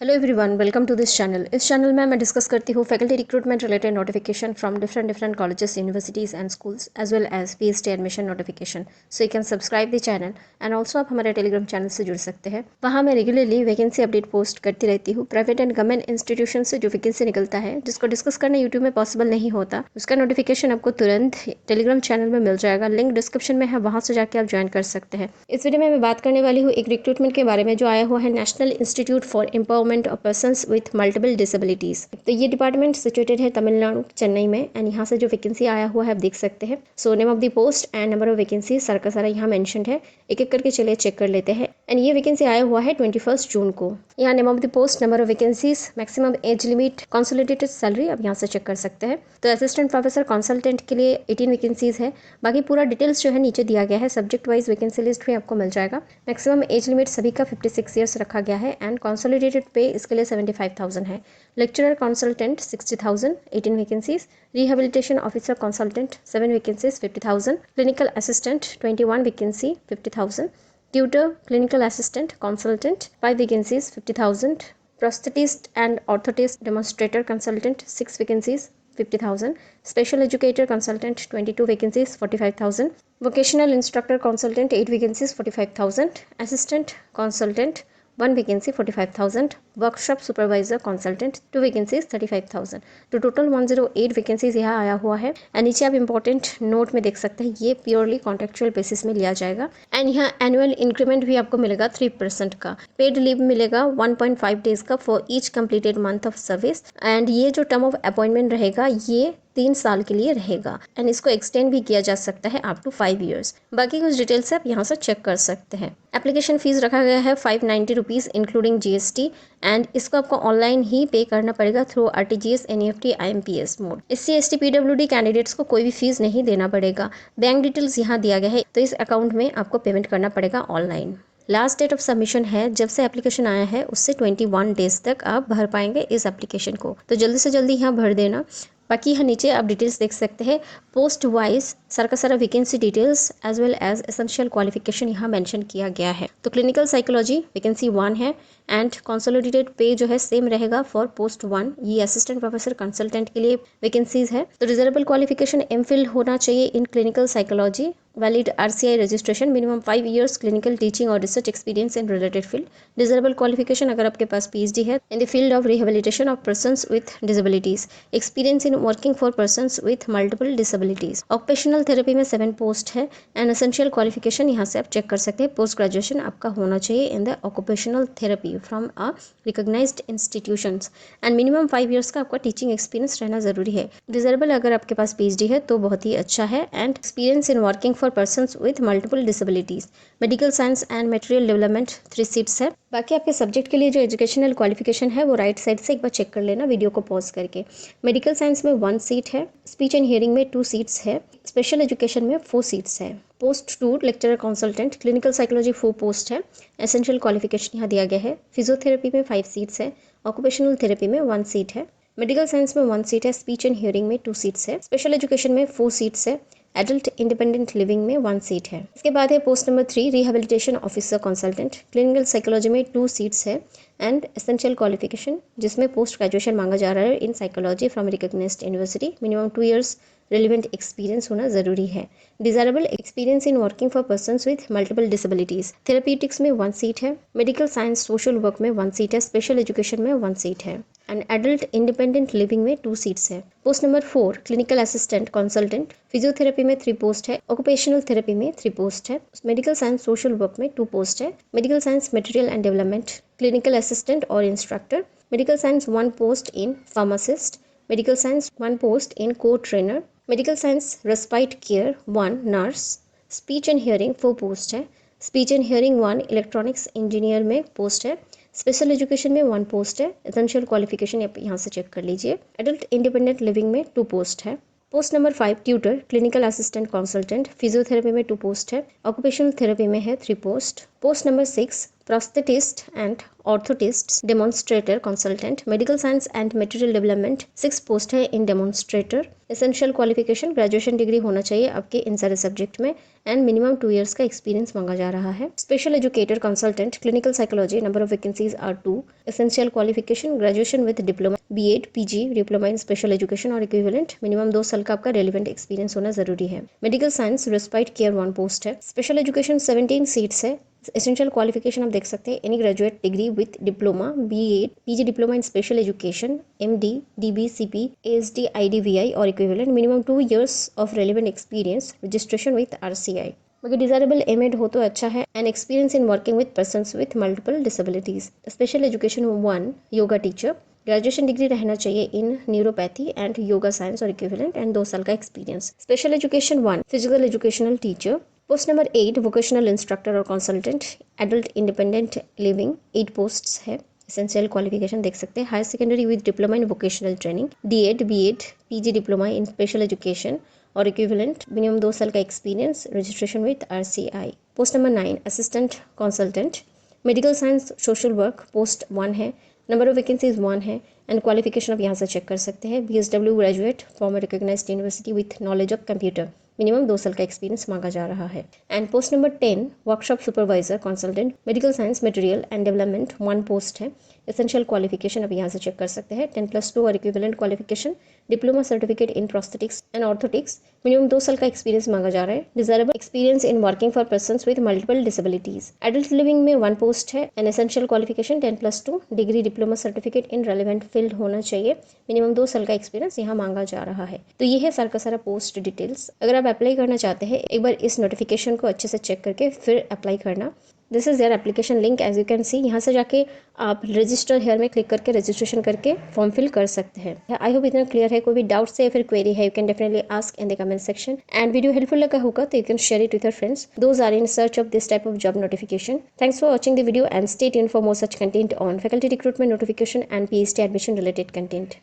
Hello everyone, welcome to this channel. इस channel में मैं डिस्कस करती हूँ faculty recruitment related notification from different colleges, universities and schools as well as PhD admission notification. So you can subscribe the channel and also आप हमारे Telegram channel से जुड़ सकते हैं। वहाँ मैं रेगुलरली वैकेंसी अपडेट पोस्ट करती रहती हूँ। प्राइवेट एंड गवर्नमेंट इंस्टीट्यूशन से जो वैकेंसी निकलता है जिसको डिस्कस करना यूट्यूब में पॉसिबल नहीं होता, उसका नोटिफिकेशन आपको तुरंत टेलीग्राम चैनल में मिल जाएगा। लिंक डिस्क्रिप्शन में है, वहाँ से जाकर आप ज्वाइन कर सकते हैं। इस वीडियो में मैं बात करने वाली हूँ एक रिक्रूटमेंट के बारे में जो आया हुआ है national institute for empowerment of persons with multiple disabilities. तो ये डिपार्टमेंट सिचुएटेड है तमिलनाडु, चेन्नई में, एंड यहाँ से जो वैकेंसी आया हुआ है आप देख सकते हैं। So name of the post and number of vacancy सारा का सारा यहाँ मेंशन्ड है। एक एक करके चलिए चेक कर लेते हैं। एंड ये वैकेंसी आया हुआ है 21 जून को। यहाँ name of the post, number of vacancies, maximum age limit, consolidated salary आप यहाँ से चेक कर सकते हैं। तो असिस्टेंट प्रोफेसर कंसल्टेंट के लिए 18 वैकेंसीज है। बाकी पूरा डिटेल्स जो है नीचे दिया गया है। सब्जेक्ट वाइज वैकेंसी लिस्ट भी आपको मिल जाएगा। मैक्सिमम एज लिमिट सभी का 56 ईयर्स रखा गया है एंड कंसोलिडेटेड पे इसके लिए 75,000 है। Lecturer consultant 60,000, 18 vacancies. Rehabilitation officer consultant 7 vacancies, 50,000। Clinical assistant 21 vacancy, 50,000। Tutor clinical assistant consultant 5 vacancies, 50,000। Prosthetist and orthotist demonstrator consultant 6 vacancies, 50,000. Special Educator Consultant 22 vacancies, 45,000. Vocational Instructor Consultant 8 vacancies, 45,000. Assistant Consultant 1 vacancy, 45,000. Workshop Supervisor Consultant 2 vacancies, 35,000. तो total 108 vacancies यहाँ आया हुआ है। And नीचे आप important note में देख सकते हैं, ये प्योरली कॉन्ट्रेक्चुअल बेसिस में लिया जाएगा। एंड यहाँ एनुअल इंक्रीमेंट भी आपको मिलेगा 3% का। पेड लीव मिलेगा 1.5 डेज का for each completed month of service. And ये जो टर्म ऑफ अपॉइंटमेंट रहेगा ये 3 साल के लिए रहेगा एंड इसको एक्सटेंड भी किया जा सकता है अप टू 5 इयर्स। बाकी कुछ डिटेल्स आप यहाँ से चेक कर सकते हैं। एप्लीकेशन फीस रखा गया है 590 रुपीज़ इंक्लूडिंग जीएसटी एंड इसको आपको ऑनलाइन ही पे करना पड़ेगा through RTGS, NEFT, IMPS mode. SC, ST, PWD candidates को कोई भी फीस नहीं देना पड़ेगा। बैंक डिटेल्स यहाँ दिया गया है, तो इस अकाउंट में आपको पेमेंट करना पड़ेगा online. Last date of submission है जब से एप्लीकेशन आया है उससे 21 डेज तक आप भर पाएंगे इस एप्लीकेशन को, तो जल्दी से जल्दी यहाँ भर देना। बाकी यहाँ नीचे आप डिटेल्स देख सकते हैं। पोस्ट वाइज सारा का सारा vacancy details as well as essential qualification यहाँ मेंशन किया गया है। तो क्लिनिकल साइकोलॉजी वैकेंसी 1 है एंड कंसोलिडेटेड पे जो है सेम रहेगा फॉर पोस्ट 1। ये असिस्टेंट प्रोफेसर कंसल्टेंट के लिए वैकेंसीज है। तो डिजरेबल क्वालिफिकेशन एमफिल होना चाहिए in clinical psychology, valid RCI registration, minimum 5 years clinical teaching और research experience in related field. Desirable qualification अगर आपके पास पीएचडी है in the field of rehabilitation of persons with disabilities, experience in working for persons with multiple disabilities. Occupational therapy में 7 post है and essential qualification यहाँ से आप check कर सकते हैं। पोस्ट ग्रेजुएशन आपका होना चाहिए in the occupational therapy from a recognised institutions and minimum 5 years का आपका टीचिंग एक्सपीरियंस रहना जरूरी है। डिजरेबल अगर आपके पास पीएचडी है तो बहुत ही अच्छा है and experience in working for persons with multiple disabilities. Medical science and material development 3 seats है। बाकी आपके सब्जेक्ट के लिए जो एजुकेशनल क्वालिफिकेशन है वो राइट साइड से एक बार चेक कर लेना वीडियो को पॉज करके। मेडिकल साइंस में 1 सीट है, स्पीच एंड हियरिंग में 2 सीट्स है, स्पेशल एजुकेशन में 4 सीट्स है। Post 2 lecturer consultant clinical psychology 4 post है। एसेंशियल क्वालिफिकेशन यहाँ दिया गया है। फिजियोथेरेपी में 5 सीट्स है, ऑक्यूपेशनल थेरेपी में 1 सीट है, मेडिकल साइंस में 1 सीट है, स्पीच एंड हियरिंग में 2 सीट्स है, स्पेशल एजुकेशन में 4 सीट्स है, एडल्ट इंडिपेंडेंट लिविंग में 1 सीट है। इसके बाद है post number 3 rehabilitation officer consultant clinical psychology में 2 सीट्स है एंड एसेंशियल क्वालिफिकेशन जिसमें पोस्ट ग्रेजुएशन मांगा जा रहा है in psychology from recognised university, minimum 2 years relevant experience होना जरूरी है। Desirable experience in working for persons with multiple disabilities. Therapeutics में 1 सीट है, मेडिकल साइंस सोशल वर्क में 1 सीट है, स्पेशल एजुकेशन में 1 सीट है एंड एडल्ट इंडिपेंडेंट लिविंग में 2 सीट्स है। Post number 4 clinical assistant consultant physiotherapy में 3 पोस्ट है, ऑक्यूपेशनल थेरेपी में 3 पोस्ट है, मेडिकल साइंस सोशल वर्क में 2 पोस्ट है, medical science material and development clinical assistant और instructor, medical science 1 post in pharmacist, medical science 1 post in co trainer, medical science respite care 1 nurse, speech and hearing 4 post है, speech and hearing 1 electronics engineer में post है, special education में 1 post है, essential qualification आप यहाँ से check कर लीजिए, एडल्ट इंडिपेंडेंट लिविंग में 2 पोस्ट है। Post number 5 tutor clinical assistant consultant physiotherapy में 2 पोस्ट है, ऑक्यूपेशनल थेरेपी में है 3 post. Post number 6 prosthetist and orthotist, demonstrator consultant, medical science and material development 6 post है in demonstrator. Essential qualification graduation degree होना चाहिए आपके इन सारे सब्जेक्ट में एंड मिनिमम 2 इयर्स का एक्सपीरियंस मांगा जा रहा है। Special educator consultant clinical psychology, number of vacancies are 2। Essential qualification graduation with diploma, BEd, PG, diploma in special education और इक्विवेलेंट, मिनिमम 2 साल का आपका रेलिवेंट एक्सपीरियंस होना जरूरी है। Medical science respite care 1 post है। स्पेशल एजुकेशन 17 सीट्स है। Essential qualification आप देख सकते हैं any graduate degree with diploma, BEd, PG diploma in special education, MD, DBCP, ASD, IDVI और equivalent, minimum 2 years of relevant experience, registration with RCI. बाकी desirable MEd हो तो अच्छा है and experience in working with persons with multiple disabilities. Special education 1 yoga teacher, graduation degree रहना चाहिए in neuropathy and yoga science और equivalent and 2 साल का experience. Special education 1 physical educational teacher. Post number 8 vocational instructor और consultant adult independent living 8 posts है। Essential qualification देख सकते हैं higher secondary with diploma in vocational training, DEd, BEd, PG diploma in special education और equivalent, minimum 2 साल का experience, registration with RCI. Post number 9 assistant consultant medical science social work, post 1 है, number of vacancies 1 है and qualification आप यहाँ से check कर सकते हैं। BSW graduate from recognised university with knowledge of computer, minimum 2 साल का एक्सपीरियंस मांगा जा रहा है। And post number 10 workshop supervisor consultant medical science material and development 1 post है। एसेंशियल क्वालिफिकेशन आप यहाँ से चेक कर सकते हैं 10+2 और equivalent qualification, diploma certificate in prosthetics and orthotics, minimum 2 साल का एक्सपीरियंस मांगा जा रहा है। Desirable experience in working for persons with multiple disabilities. Adult living में 1 पोस्ट है and essential qualification 10+2 degree diploma certificate in relevant field होना चाहिए, मिनिमम 2 साल का एक्सपीरियंस यहाँ मांगा जा रहा है। तो ये है सारा का सारा पोस्ट डिटेल्स। अगर आप अप्लाई करना चाहते हैं एक बार इस नोटिफिकेशन को अच्छे से चेक करके फिर अप्लाई करना। This is their application link as you can see. यहाँ से जाके आप रजिस्टर हेयर में क्लिक करके रजिस्ट्रेशन करके फॉर्म फिल कर सकते हैं। आई होप इतना क्लियर है। कोई भी डाउट या फिर क्वेरी है you can definitely ask in the comment section and video helpful लगा होगा तो you can share it with your friends those are in search of this type of job notification. Thanks for watching the video and stay tuned for more such content on faculty recruitment notification and PhD admission related content.